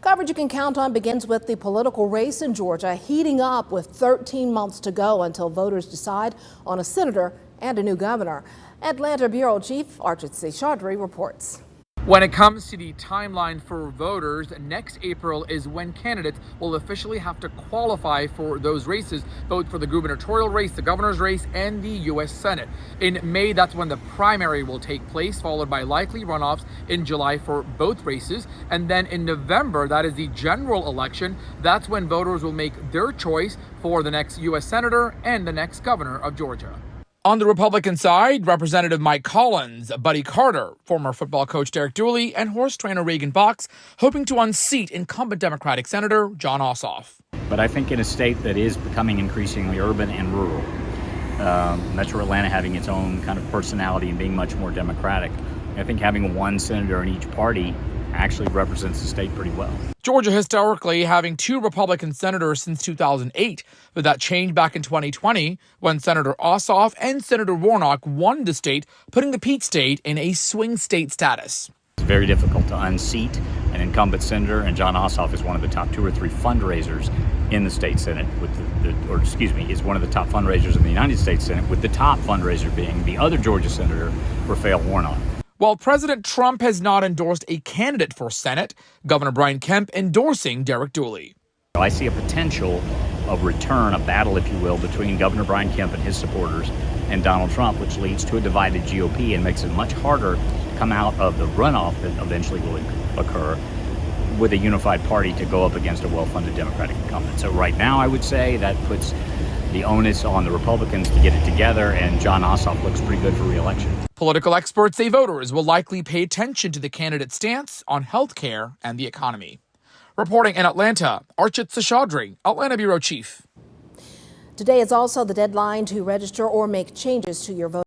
Coverage you can count on begins with the political race in Georgia heating up with 13 months to go until voters decide on a senator and a new governor. Atlanta Bureau Chief Archit Seshadri reports. When it comes to the timeline for voters, next April is when candidates will officially have to qualify for those races, both for the gubernatorial race, the governor's race, and the U.S. Senate. In May, that's when the primary will take place, followed by likely runoffs in July for both races. And then in November, that is the general election. That's when voters will make their choice for the next U.S. senator and the next governor of Georgia. On the Republican side, Representative Mike Collins, Buddy Carter, former football coach Derek Dooley, and horse trainer Reagan Fox hoping to unseat incumbent Democratic Senator Jon Ossoff. But I think in a state that is becoming increasingly urban and rural, Metro Atlanta having its own kind of personality and being much more democratic, I think having one senator in each party actually represents the state pretty well. Georgia historically having two Republican senators since 2008, but that changed back in 2020 when Senator Ossoff and Senator Warnock won the state, putting the Peach State in a swing state status. It's very difficult to unseat an incumbent senator, and Jon Ossoff is one of the top 2 or 3 fundraisers in the state Senate, is one of the top fundraisers in the United States Senate, with the top fundraiser being the other Georgia Senator, Raphael Warnock. While President Trump has not endorsed a candidate for Senate, Governor Brian Kemp endorsing Derek Dooley. I see a potential of return, a battle, if you will, between Governor Brian Kemp and his supporters and Donald Trump, which leads to a divided GOP and makes it much harder to come out of the runoff that eventually will occur with a unified party to go up against a well-funded Democratic incumbent. So right now, I would say that puts the onus on the Republicans to get it together, and Jon Ossoff looks pretty good for re-election. Political experts say voters will likely pay attention to the candidate's stance on health care and the economy. Reporting in Atlanta, Archit Seshadri, Atlanta Bureau Chief. Today is also the deadline to register or make changes to your vote.